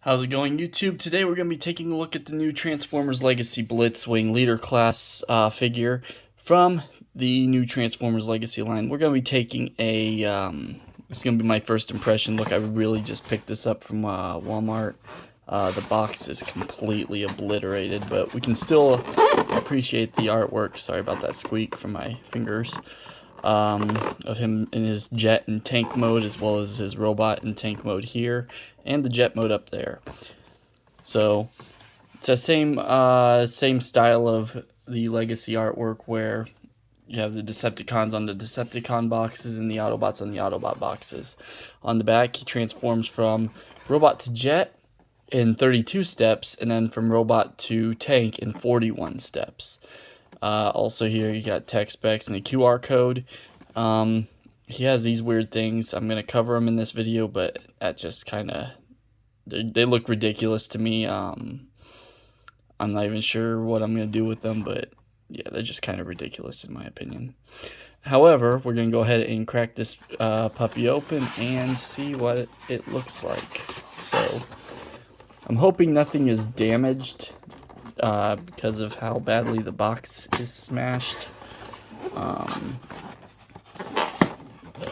How's it going, YouTube? Today we're going to be taking a look at the new Transformers Legacy Blitzwing leader class figure from the new Transformers Legacy line. We're going to be taking a, this is going to be my first impression. Look, I really just picked this up from Walmart. The box is completely obliterated, but we can still appreciate the artwork. Sorry about that squeak from my fingers. Of him in his jet and tank mode, as well as his robot and tank mode here, and the jet mode up there. So it's the same style of the Legacy artwork, where you have the Decepticons on the Decepticon boxes and the Autobots on the Autobot boxes. On the back, he transforms from robot to jet in 32 steps, and then from robot to tank in 41 steps. Also here you got tech specs and a QR code. He has these weird things. I'm going to cover them in this video, but that just kind of, they look ridiculous to me. I'm not even sure what I'm going to do with them, but yeah, they're just kind of ridiculous in my opinion. However, we're going to go ahead and crack this puppy open and see what it looks like. So I'm hoping nothing is damaged because of how badly the box is smashed.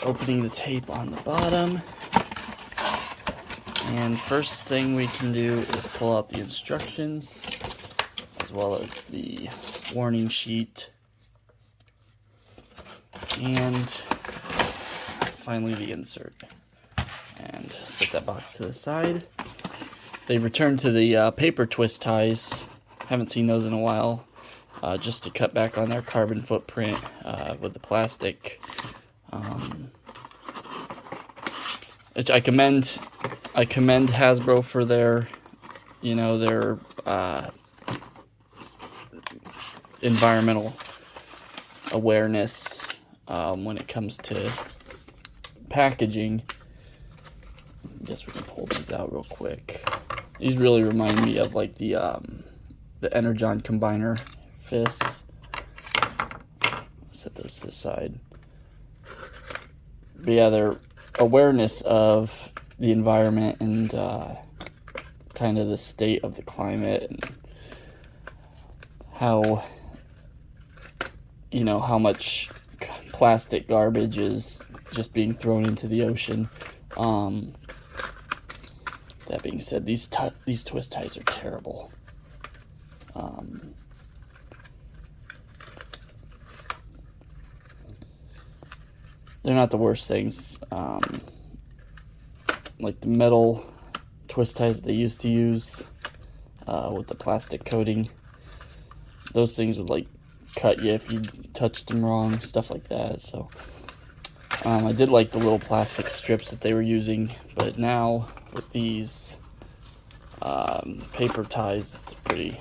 Opening the tape on the bottom, and first thing we can do is pull out the instructions as well as the warning sheet, and finally the insert, and set that box to the side. They returned to the paper twist ties. Haven't seen those in a while, just to cut back on their carbon footprint with the plastic. Which I commend Hasbro for their, their environmental awareness when it comes to packaging. I guess we can pull these out real quick. These really remind me of like the Energon Combiner fists. Set those to the side. But yeah, their awareness of the environment and kind of the state of the climate, and how, how much plastic garbage is just being thrown into the ocean. That being said, these twist ties are terrible. They're not the worst things. Like the metal twist ties that they used to use with the plastic coating. Those things would like cut you if you touched them wrong, stuff like that. So I did like the little plastic strips that they were using, but now with these paper ties, it's pretty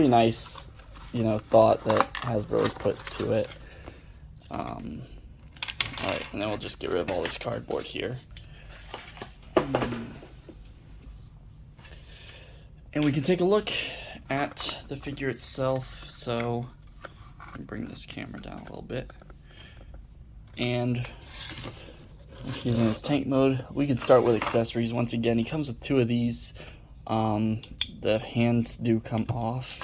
nice, thought that Hasbro has put to it. Alright, and then we'll just get rid of all this cardboard here. And we can take a look at the figure itself. So, let me bring this camera down a little bit. And he's in his tank mode. We can start with accessories. Once again, he comes with two of these. The hands do come off,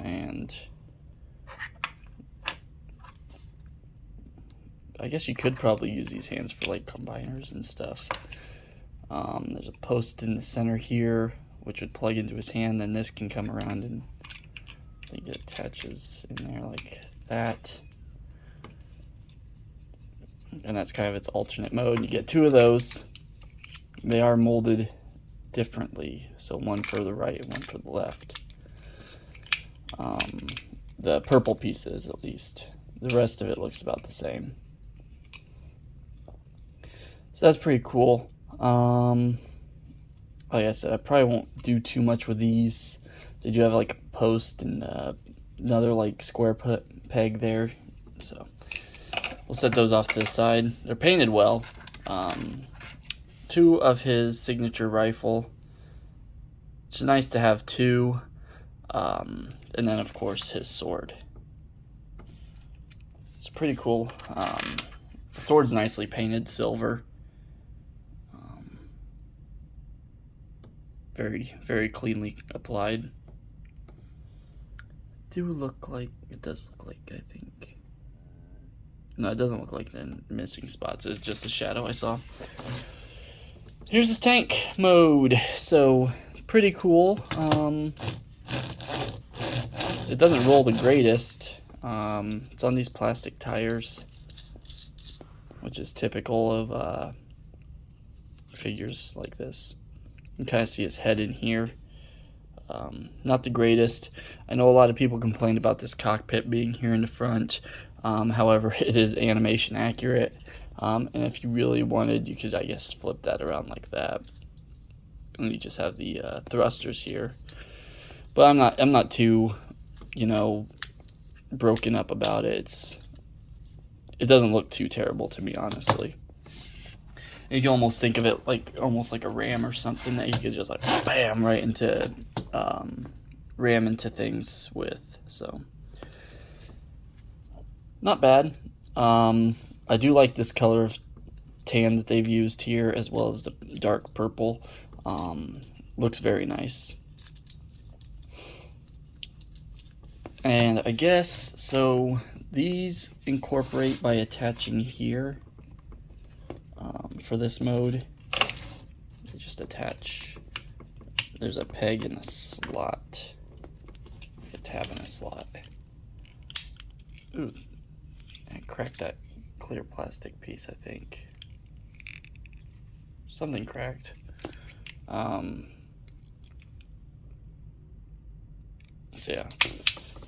and I guess you could probably use these hands for like combiners and stuff. There's a post in the center here which would plug into his hand, then this can come around and I think it attaches in there like that. And that's kind of its alternate mode. You get two of those. They are molded differently, so one for the right and one for the left. The purple pieces, at least. The rest of it looks about the same. So that's pretty cool. Like I said, I probably won't do too much with these. They do have like a post and another like square peg there. So we'll set those off to the side. They're painted well. Two of his signature rifle. It's nice to have two. And then of course his sword. It's pretty cool. The sword's nicely painted silver. very, very cleanly applied. It does look like, I think. No, it doesn't look like the missing spots. It's just a shadow I saw. Here's his tank mode. So, pretty cool. It doesn't roll the greatest. It's on these plastic tires, which is typical of figures like this. You can kind of see his head in here. Not the greatest. I know a lot of people complained about this cockpit being here in the front. However, it is animation accurate. And if you really wanted, you could, I guess, flip that around like that. And you just have the thrusters here. But I'm not too, you know, broken up about it. It doesn't look too terrible to me, honestly. You can almost think of it like almost like a ram or something that you could just like bam right into ram into things with. So not bad. I do like this color of tan that they've used here, as well as the dark purple. Looks very nice. And I guess so these incorporate by attaching here. For this mode, you just attach, there's a peg and a slot, like a tab and a slot. Ooh, I cracked that clear plastic piece, I think. Something cracked. So yeah,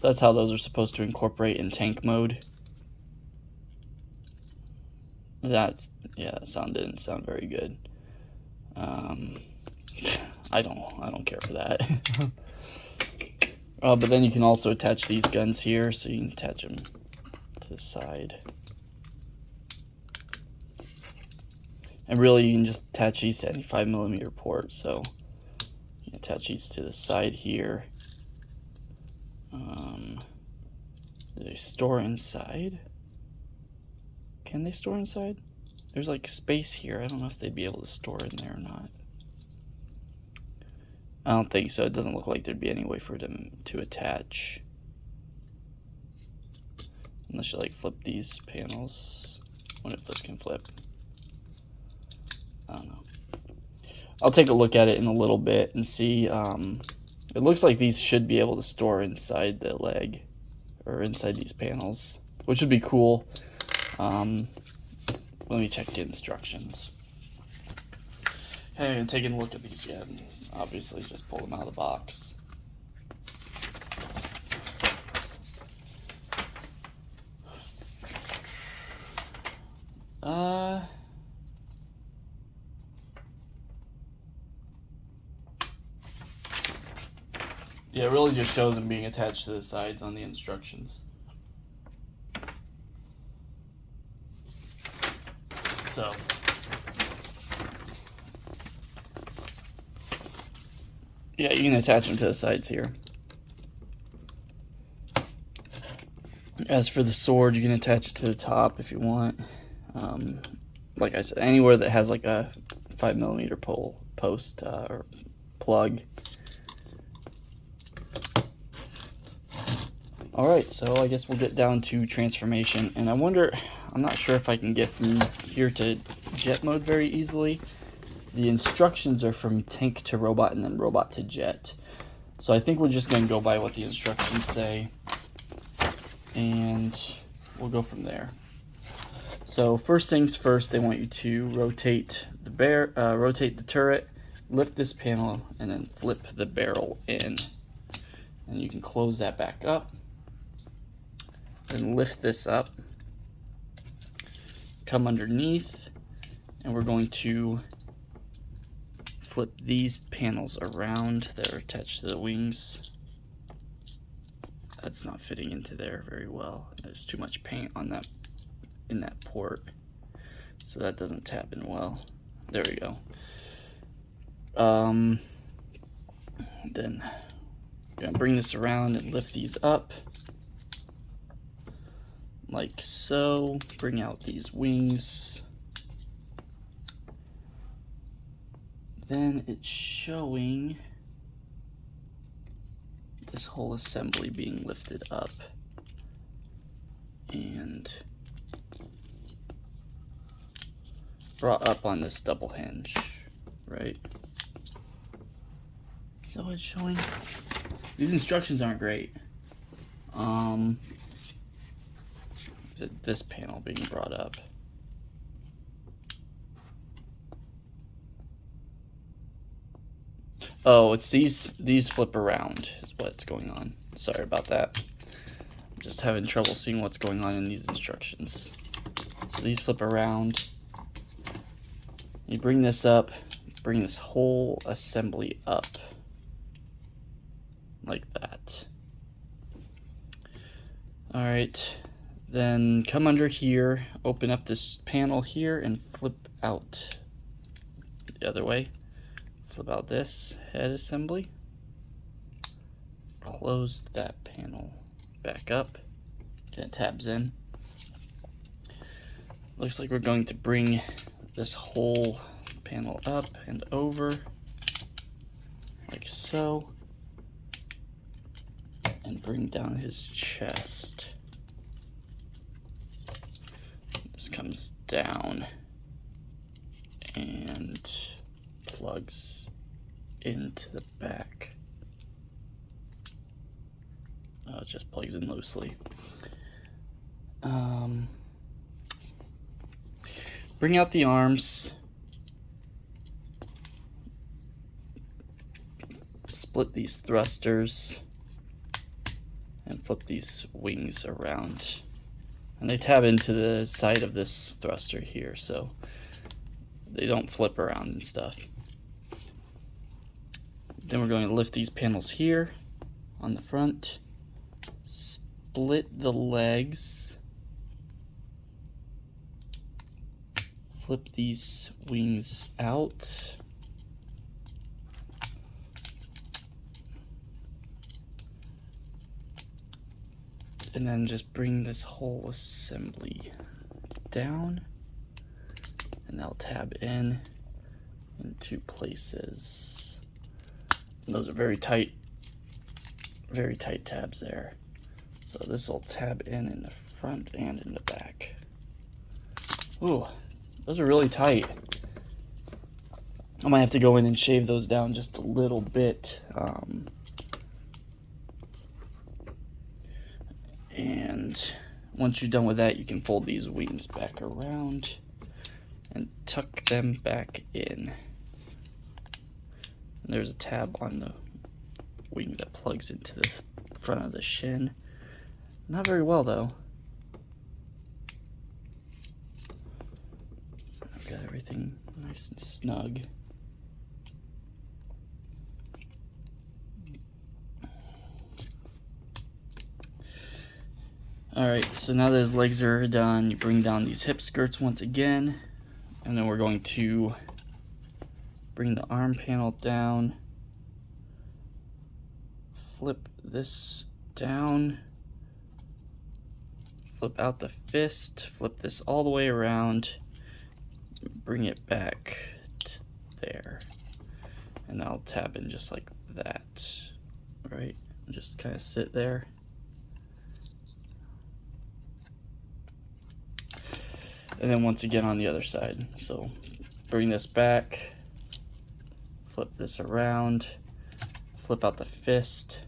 that's how those are supposed to incorporate in tank mode. That sound didn't sound very good. I don't care for that. But then you can also attach these guns here, so you can attach them to the side. And really, you can just attach these to any 5mm port. So you can attach these to the side here. Do they store inside? Can they store inside? There's like space here. I don't know if they'd be able to store in there or not. I don't think so. It doesn't look like there'd be any way for them to attach. Unless you like flip these panels. I wonder if those can flip. I don't know. I'll take a look at it in a little bit and see. It looks like these should be able to store inside the leg or inside these panels, which would be cool. Let me check the instructions. Okay, I haven't taken a look at these yet. Obviously, just pull them out of the box. Yeah, it really just shows them being attached to the sides on the instructions. So, yeah, you can attach them to the sides here. As for the sword, you can attach it to the top if you want. Like I said, anywhere that has like a 5mm post or plug. Alright, so I guess we'll get down to transformation. And I wonder, I'm not sure if I can get from here to jet mode very easily. The instructions are from tank to robot and then robot to jet. So I think we're just going to go by what the instructions say. And we'll go from there. So first things first, they want you to rotate the turret, lift this panel, and then flip the barrel in. And you can close that back up. Then lift this up, come underneath, and we're going to flip these panels around that are attached to the wings. That's not fitting into there very well. There's too much paint on that in that port, so that doesn't tap in well. There we go. Then I'm gonna bring this around and lift these up like so. Bring out these wings, then it's showing this whole assembly being lifted up and brought up on this double hinge, right? Is that what it's showing? These instructions aren't great. This panel being brought up. Oh, it's these flip around is what's going on. Sorry about that. I'm just having trouble seeing what's going on in these instructions. So these flip around. You bring this up, bring this whole assembly up like that. All right, then come under here, open up this panel here and flip out the other way. Flip out this head assembly. Close that panel back up. And it tabs in. Looks like we're going to bring this whole panel up and over like so, and bring down his chest. This comes down and plugs into the back. It just plugs in loosely. Bring out the arms. Split these thrusters and flip these wings around. And they tab into the side of this thruster here, so they don't flip around and stuff. Then we're going to lift these panels here on the front, split the legs, flip these wings out, and then just bring this whole assembly down, and they'll tab in two places. And those are very tight tabs there. So this will tab in the front and in the back. Ooh, those are really tight. I might have to go in and shave those down just a little bit. And once you're done with that, you can fold these wings back around and tuck them back in. And there's a tab on the wing that plugs into the front of the shin. Not very well though. I've got everything nice and snug. Alright, so now that his legs are done, you bring down these hip skirts once again, and then we're going to bring the arm panel down, flip this down, flip out the fist, flip this all the way around, bring it back to there, and I'll tab in just like that, right? Just kind of sit there. And then once again on the other side. So bring this back, flip this around, flip out the fist,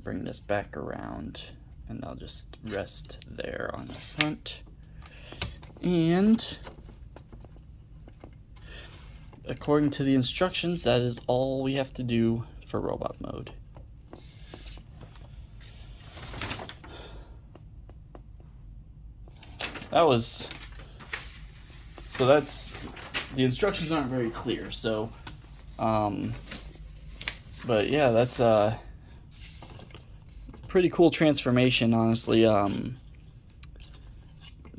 bring this back around, and I'll just rest there on the front. And according to the instructions, that is all we have to do for robot mode. So that's, the instructions aren't very clear, so, but yeah, that's a pretty cool transformation, honestly. It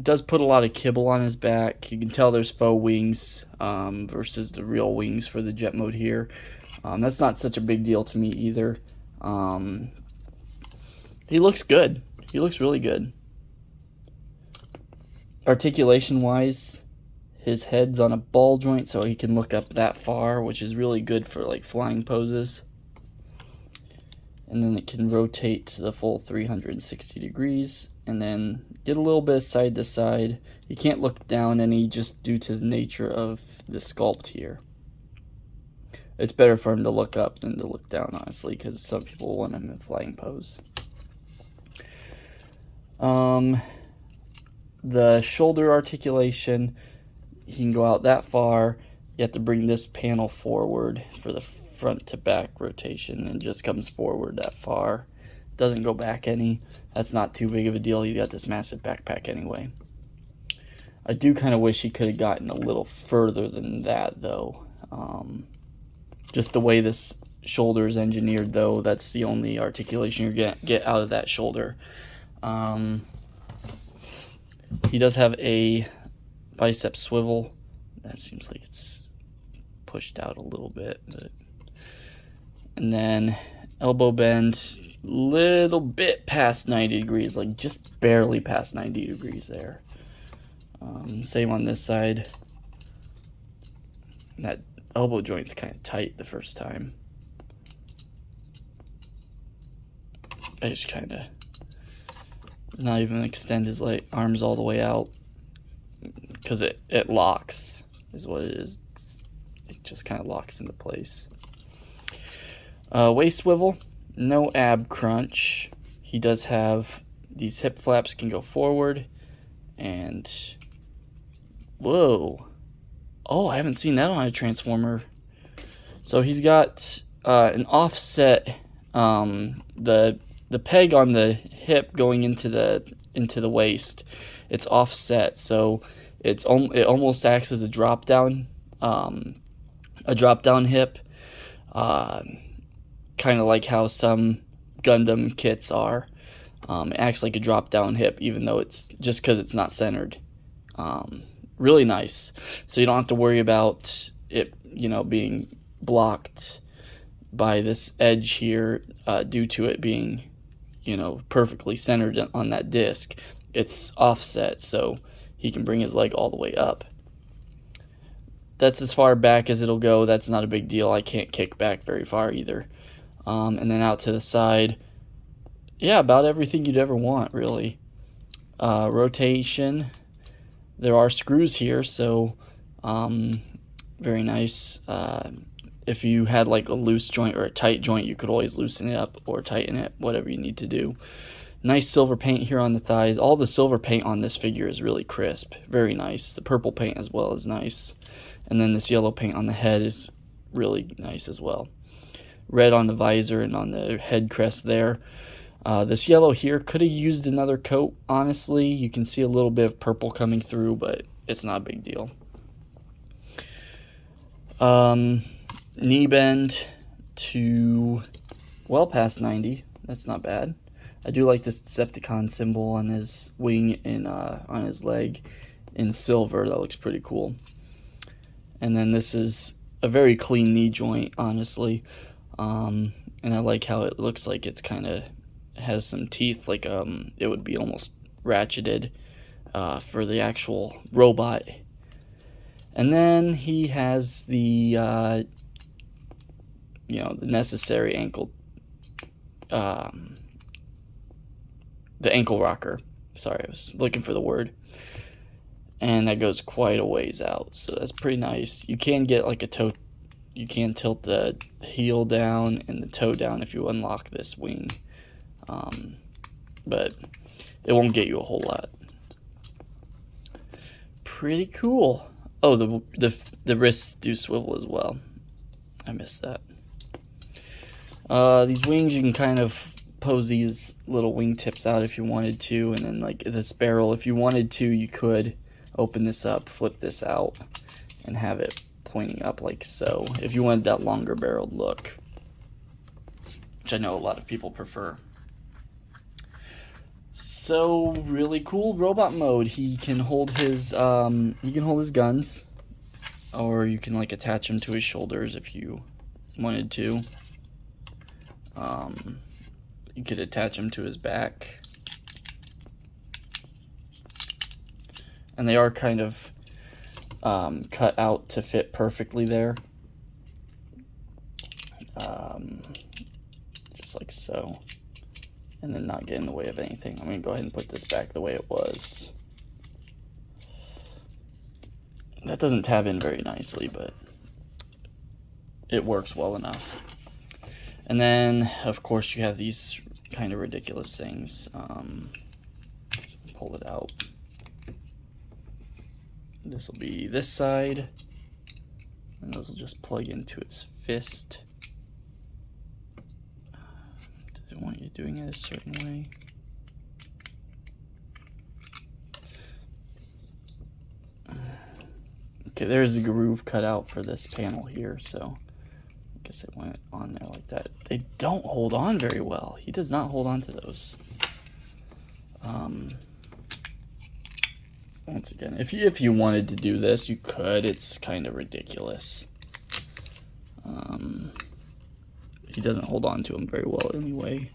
does put a lot of kibble on his back. You can tell there's faux wings versus the real wings for the jet mode here. That's not such a big deal to me either. He looks good. He looks really good. Articulation-wise, His head's on a ball joint, so he can look up that far, which is really good for like flying poses. And then it can rotate to the full 360 degrees, and then get a little bit of side to side. You can't look down any just due to the nature of the sculpt here. It's better for him to look up than to look down, honestly, because some people want him in flying pose. The shoulder articulation, he can go out that far. You have to bring this panel forward for the front to back rotation, and just comes forward that far. Doesn't go back any. That's not too big of a deal. You got this massive backpack anyway. I do kind of wish he could have gotten a little further than that, though. Just the way this shoulder is engineered, though, that's the only articulation you're gonna get out of that shoulder. He does have a bicep swivel. That seems like it's pushed out a little bit, and then elbow bend, little bit past 90 degrees, like just barely past 90 degrees there. Same on this side. That elbow joint's kind of tight the first time. I just kind of not even extend his arms all the way out, because it locks is what it is. It just kind of locks into place. Waist swivel, no ab crunch. He does have these hip flaps can go forward, and whoa, oh, I haven't seen that on a Transformer. So he's got an offset, the peg on the hip going into the waist, it's offset, so it almost acts as a drop down hip, kind of like how some Gundam kits are. It acts like a drop down hip, even though it's just because it's not centered. Really nice, so you don't have to worry about it, being blocked by this edge here, due to it being, perfectly centered on that disc. It's offset, so he can bring his leg all the way up. That's as far back as it'll go. That's not a big deal. I can't kick back very far either. And then out to the side, yeah, about everything you'd ever want, really. Rotation, there are screws here, so very nice. If you had like a loose joint or a tight joint, you could always loosen it up or tighten it, whatever you need to do. Nice silver paint here on the thighs. All the silver paint on this figure is really crisp. Very nice. The purple paint as well is nice. And then this yellow paint on the head is really nice as well. Red on the visor and on the head crest there. This yellow here could have used another coat, honestly. You can see a little bit of purple coming through, but it's not a big deal. Knee bend to well past 90. That's not bad. I do like this Decepticon symbol on his wing and on his leg in silver. That looks pretty cool. And then this is a very clean knee joint, honestly. And I like how it looks like it's kind of has some teeth, like it would be almost ratcheted for the actual robot. And then he has the the necessary ankle, the ankle rocker. Sorry, I was looking for the word. And that goes quite a ways out, so that's pretty nice. You can get like a toe, you can tilt the heel down and the toe down if you unlock this wing, but it won't get you a whole lot. Pretty cool. Oh, the wrists do swivel as well. I missed that. These wings, you can kind of pose these little wing tips out if you wanted to, and then like this barrel, if you wanted to, you could open this up, flip this out, and have it pointing up like so, if you wanted that longer barreled look, which I know a lot of people prefer. So really cool robot mode. He can hold his guns, or you can like attach them to his shoulders if you wanted to. You could attach them to his back. And they are kind of cut out to fit perfectly there. Just like so. And then not get in the way of anything. I'm going to go ahead and put this back the way it was. That doesn't tab in very nicely, but it works well enough. And then, of course, you have these kind of ridiculous things. Pull it out. This will be this side, and those will just plug into his fist. Do they want you doing it a certain way? Okay, there's a groove cut out for this panel here, so I guess it went on there like that. They don't hold on very well. He does not hold on to those. Once again, if you wanted to do this, you could. It's kind of ridiculous. He doesn't hold on to them very well anyway.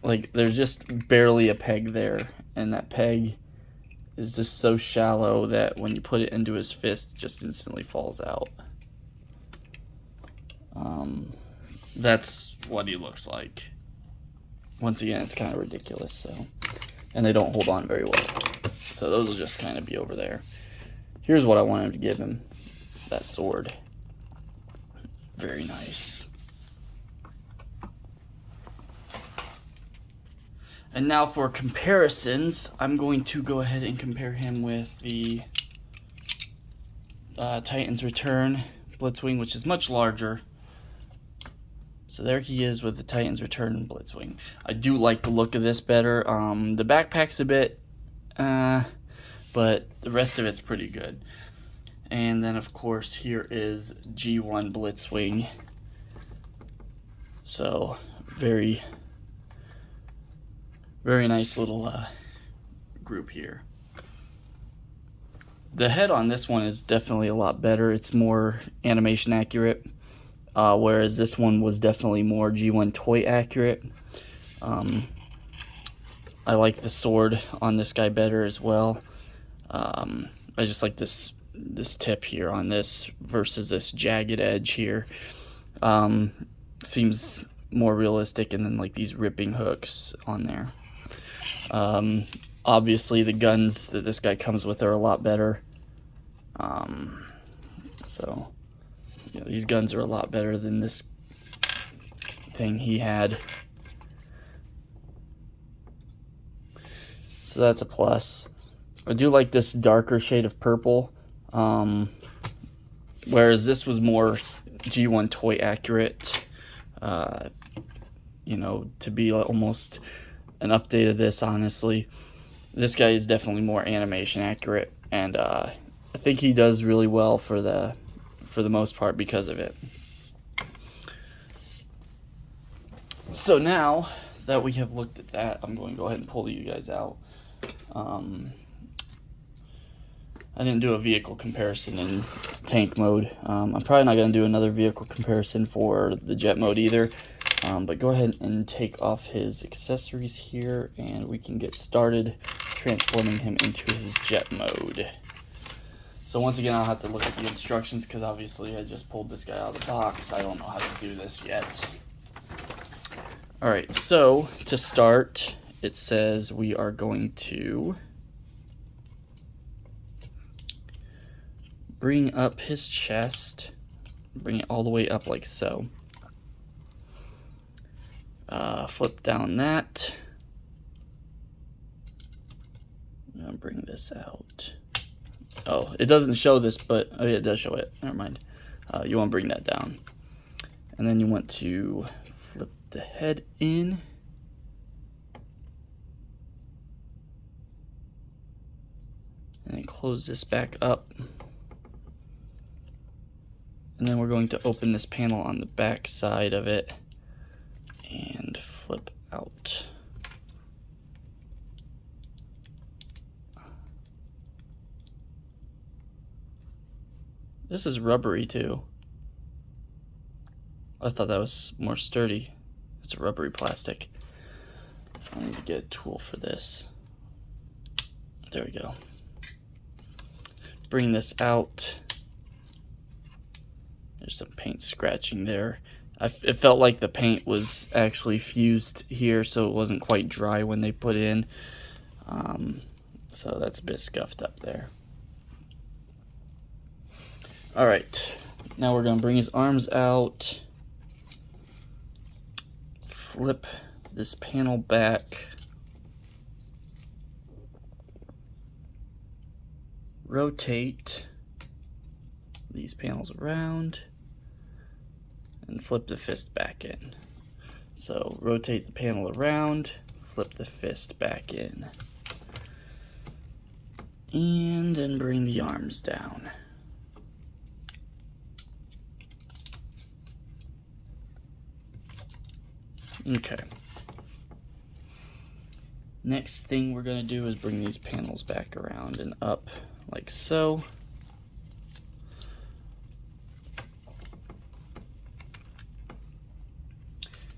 Like, there's just barely a peg there, and that peg is just so shallow that when you put it into his fist, it just instantly falls out. That's what he looks like. Once again, it's kind of ridiculous, so. And they don't hold on very well. So those will just kind of be over there. Here's what I wanted to give him. That sword. Very nice. And now for comparisons, I'm going to go ahead and compare him with the Titan's Return Blitzwing, which is much larger. So there he is with the Titan's Return Blitzwing. I do like the look of this better. The backpack's a bit, but the rest of it's pretty good. And then, of course, here is G1 Blitzwing. So, very, very nice little group here. The head on this one is definitely a lot better. It's more animation accurate. Whereas this one was definitely more G1 toy accurate. I like the sword on this guy better as well. I just like this tip here on this versus this jagged edge here. Seems more realistic, and then like these ripping hooks on there. Obviously the guns that this guy comes with are a lot better. So you know, these guns are a lot better than this thing he had. So that's a plus. I do like this darker shade of purple. Whereas this was more G1 toy accurate. You know, to be almost an update of this, honestly. This guy is definitely more animation accurate. And I think he does really well for the most part because of it. So now that we have looked at that, I'm going to go ahead and pull you guys out. I didn't do a vehicle comparison in tank mode. I'm probably not going to do another vehicle comparison for the jet mode either. But go ahead and take off his accessories here, and we can get started transforming him into his jet mode. So once again, I'll have to look at the instructions because obviously I just pulled this guy out of the box. I don't know how to do this yet. Alright, so to start, it says we are going to bring up his chest, bring it all the way up like so. Flip down that. I'm gonna bring this out. Oh, it doesn't show this, but oh yeah, it does show it. Never mind. You want to bring that down, and then you want to flip the head in. And then close this back up. And then we're going to open this panel on the back side of it and flip out. This is rubbery too. I thought that was more sturdy. It's a rubbery plastic. I need to get a tool for this. There we go. bring this out. There's some paint scratching there. It felt like the paint was actually fused here, so it wasn't quite dry when they put in. So that's a bit scuffed up there. Alright, now we're going to bring his arms out, flip this panel back, rotate these panels around, and flip the fist back in. So rotate the panel around, flip the fist back in, and then bring the arms down. Okay. Next thing we're going to do is bring these panels back around and up like so.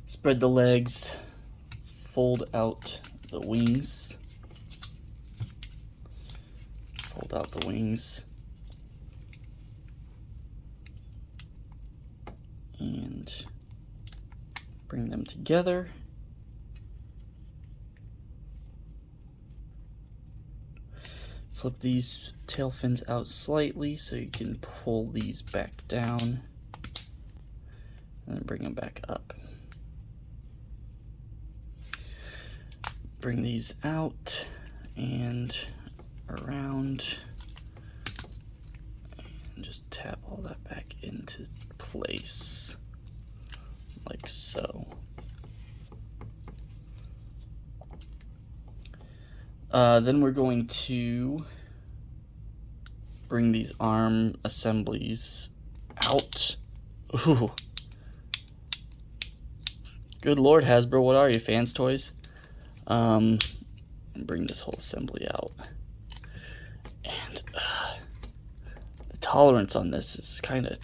Spread the legs, fold out the wings. Fold out the wings. And bring them together. Flip these tail fins out slightly so you can pull these back down and then bring them back up. Bring these out and around and just tap all that back into place like so. Then we're going to bring these arm assemblies out. Ooh. Good Lord, Hasbro, what are you, fans toys? And bring this whole assembly out. And the tolerance on this is kind of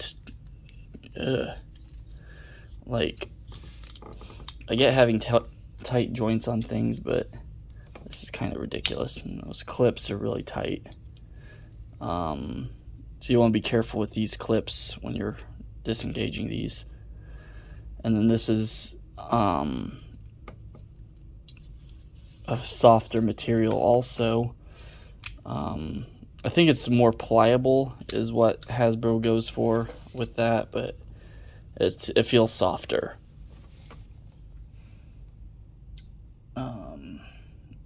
like, I get having tight joints on things, but this is kind of ridiculous, and those clips are really tight. So you want to be careful with these clips when you're disengaging these. And then this is a softer material also. I think it's more pliable is what Hasbro goes for with that, but it feels softer.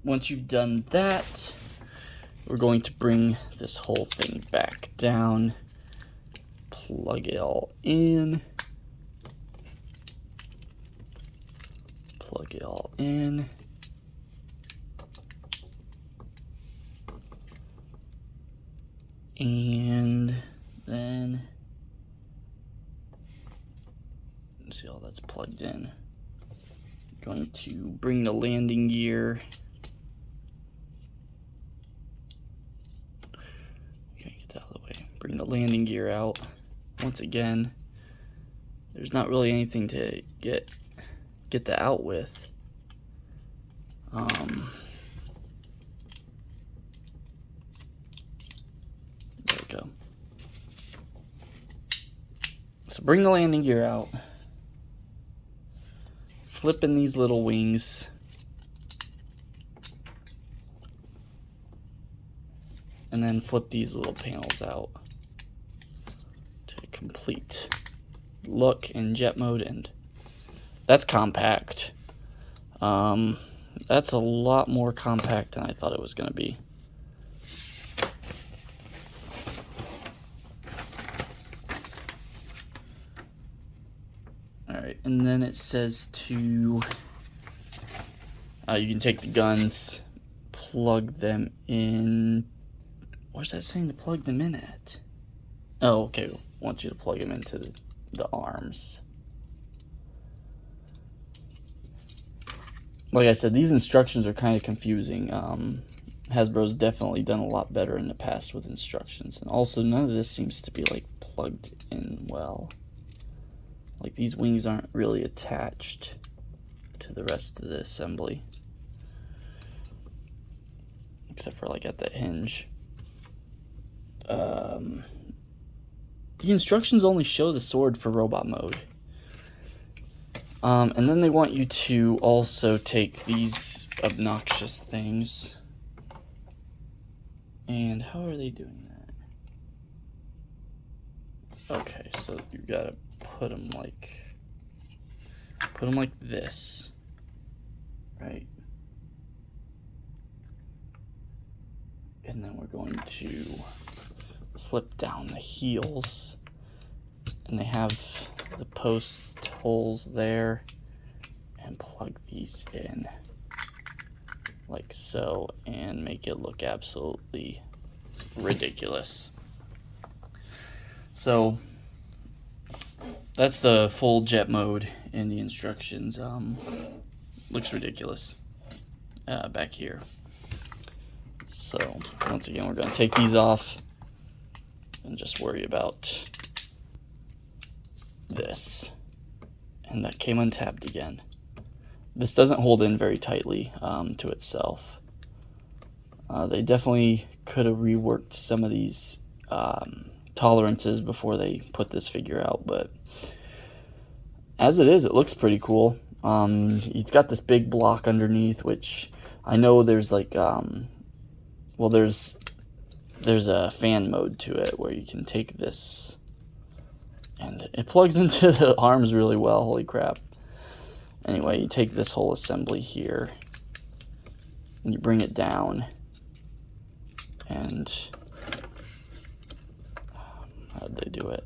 Once you've done that, we're going to bring this whole thing back down, plug it all in, plug it all in, and then see all that's plugged in. Going to bring the landing gear. Okay, get that out of the way. Bring the landing gear out. Once again, there's not really anything to get that out with. There we go. So bring the landing gear out. Flip in these little wings. And then flip these little panels out to complete look in jet mode, and that's compact. That's a lot more compact than I thought it was going to be. Alright, and then it says to, you can take the guns, plug them in. Where's that saying to plug them in at? Oh, okay, I want you to plug them into the arms. Like I said, these instructions are kind of confusing. Hasbro's definitely done a lot better in the past with instructions. And also, none of this seems to be, like, plugged in well. Like, these wings aren't really attached to the rest of the assembly. Except for, like, at that hinge. the instructions only show the sword for robot mode. And then they want you to also take these obnoxious things. And how are they doing that? Okay, so you gotta put them like this, right? And then we're going to flip down the heels, and they have the post holes there, and plug these in like so and make it look absolutely ridiculous. So that's the full jet mode in the instructions. Looks ridiculous back here. So once again, we're going to take these off and just worry about this. And that came untapped again. This doesn't hold in very tightly to itself. They definitely could have reworked some of these tolerances before they put this figure out, but as it is, it looks pretty cool. It's got this big block underneath, which I know there's like well, there's a fan mode to it where you can take this and it plugs into the arms really well. Holy crap. Anyway, you take this whole assembly here and you bring it down, and how did they do it?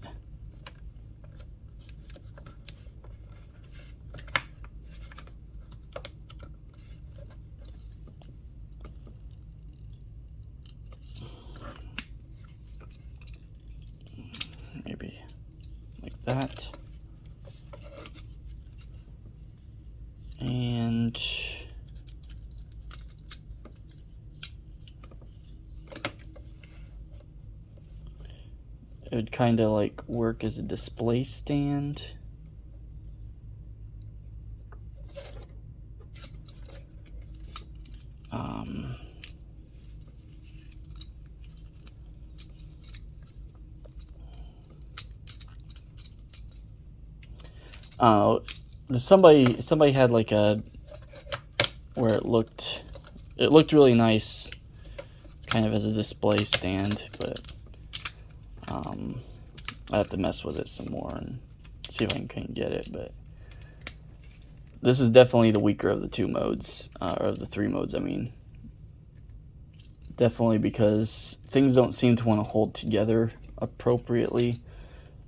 Maybe like that. And it would kind of like work as a display stand. Somebody had like a where it looked really nice, kind of as a display stand, but I have to mess with it some more and see if I can get it. But this is definitely the weaker of the two modes, or of the three modes, I mean. Definitely because things don't seem to want to hold together appropriately.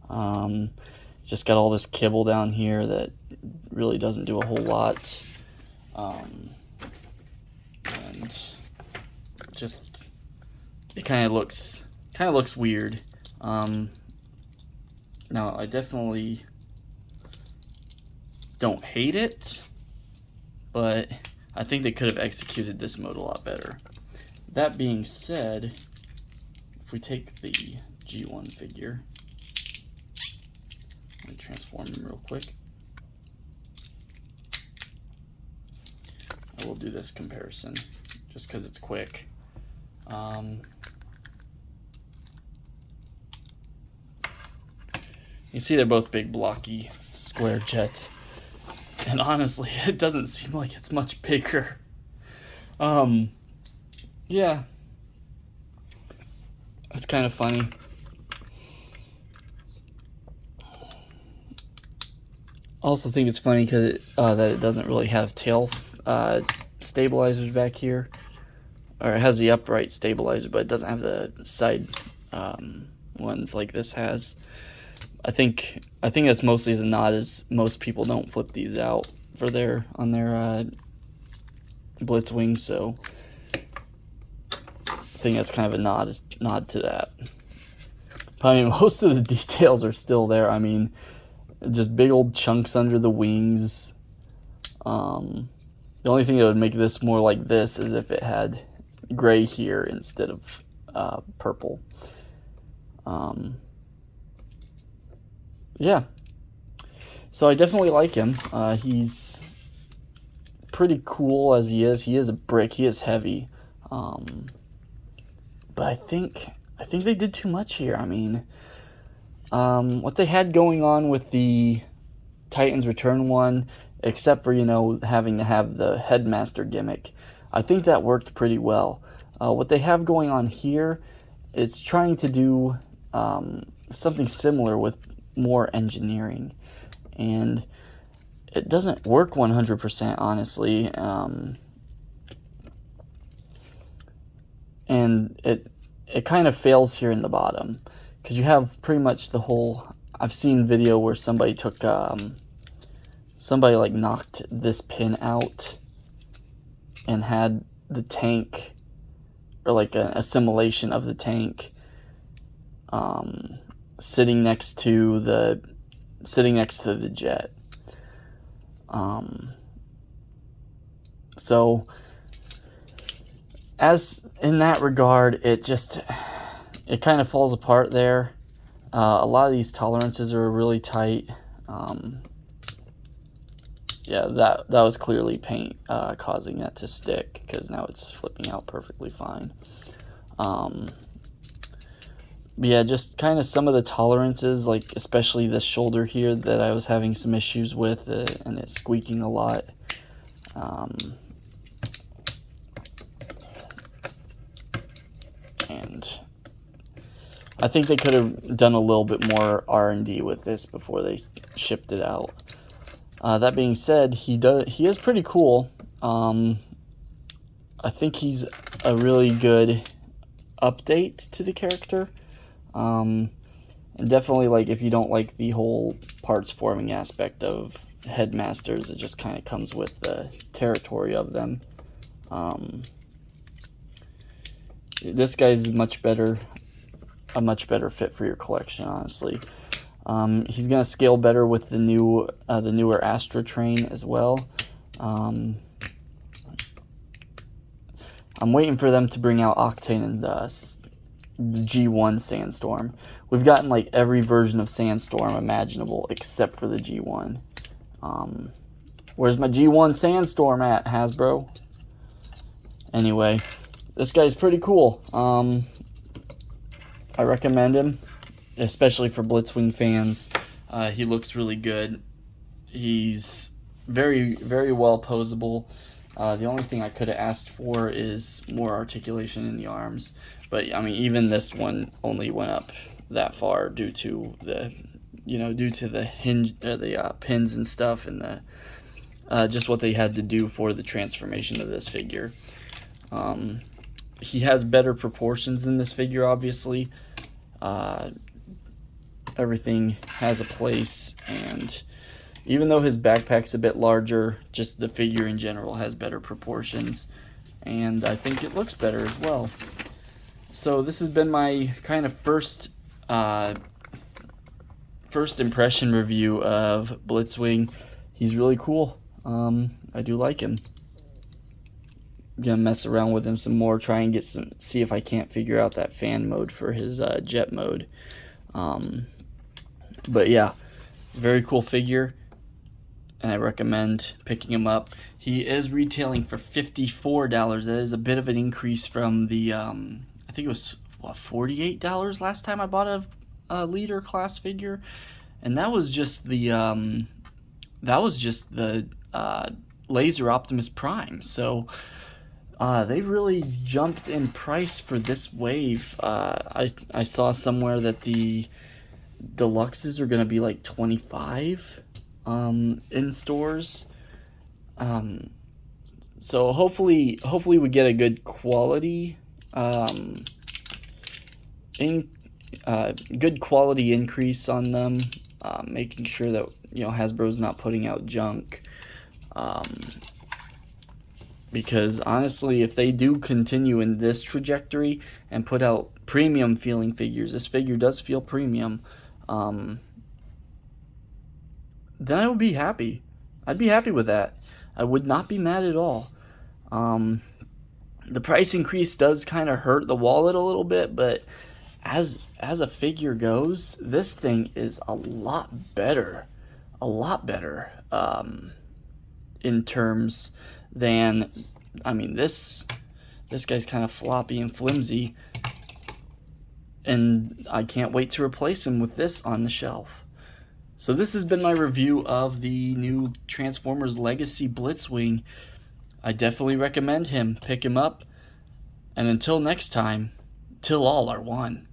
Just got all this kibble down here that really doesn't do a whole lot. And just, it kind of looks weird. Now, I definitely don't hate it, but I think they could have executed this mode a lot better. That being said, if we take the G1 figure, let me transform him real quick. I will do this comparison just because it's quick. You see they're both big blocky square jets, and honestly it doesn't seem like it's much bigger. Yeah, that's kind of funny. Also think it's funny because that it doesn't really have tail stabilizers back here, or it has the upright stabilizer, but it doesn't have the side ones like this has. I think that's mostly as a nod, as most people don't flip these out for on their Blitzwing, so I think that's kind of a nod to that. But I mean, most of the details are still there. I mean, just big old chunks under the wings. The only thing that would make this more like this is if it had gray here instead of purple. Yeah. So I definitely like him. He's pretty cool as he is. He is a brick. He is heavy. But I think I think they did too much here. I mean, what they had going on with the Titans Return one, except for, you know, having to have the Headmaster gimmick, I think that worked pretty well. What they have going on here is trying to do something similar with more engineering, and it doesn't work 100%, honestly, and it kind of fails here in the bottom, because you have pretty much the whole... I've seen video where somebody took somebody like knocked this pin out and had the tank, or like an assimilation of the tank, sitting next to the jet. So as in that regard, it kind of falls apart there. A lot of these tolerances are really tight. Yeah, that was clearly paint causing that to stick, because now it's flipping out perfectly fine. But yeah, just kind of some of the tolerances, like especially this shoulder here that I was having some issues with, and it's squeaking a lot. And I think they could have done a little bit more R&D with this before they shipped it out. That being said, he is pretty cool. I think he's a really good update to the character. And definitely, like, if you don't like the whole parts forming aspect of Headmasters, it just kind of comes with the territory of them. This guy's a much better fit for your collection, honestly. He's gonna scale better with the newer Astra Train as well. I'm waiting for them to bring out Octane and the G1 Sandstorm. We've gotten like every version of Sandstorm imaginable except for the G1. Where's my G1 Sandstorm at, Hasbro? Anyway, this guy's pretty cool. I recommend him, especially for Blitzwing fans. He looks really good. He's very, very well posable. The only thing I could have asked for is more articulation in the arms. But I mean, even this one only went up that far due to the hinge, the pins and stuff, and the just what they had to do for the transformation of this figure. He has better proportions in this figure, obviously. Everything has a place, and even though his backpack's a bit larger, just the figure in general has better proportions, and I think it looks better as well. So this has been my kind of first impression review of Blitzwing. He's really cool. I do like him. Gonna mess around with him some more, try and see if I can't figure out that fan mode for his jet mode. But yeah, very cool figure, and I recommend picking him up. He is retailing for $54. That is a bit of an increase from the I think it was $48 last time I bought a leader class figure, and that was just the Laser Optimus Prime. So they really jumped in price for this wave. I saw somewhere that the deluxes are gonna be like $25 in stores. So hopefully we get a good quality good quality increase on them, making sure that, you know, Hasbro's not putting out junk. Because honestly, if they do continue in this trajectory and put out premium feeling figures, this figure does feel premium, then I would be happy. I'd be happy with that. I would not be mad at all. The price increase does kind of hurt the wallet a little bit, but as a figure goes, this thing is a lot better. In terms than, I mean, this guy's kind of floppy and flimsy. and I can't wait to replace him with this on the shelf. So this has been my review of the new Transformers Legacy Blitzwing. I definitely recommend him. Pick him up. And until next time, till all are one.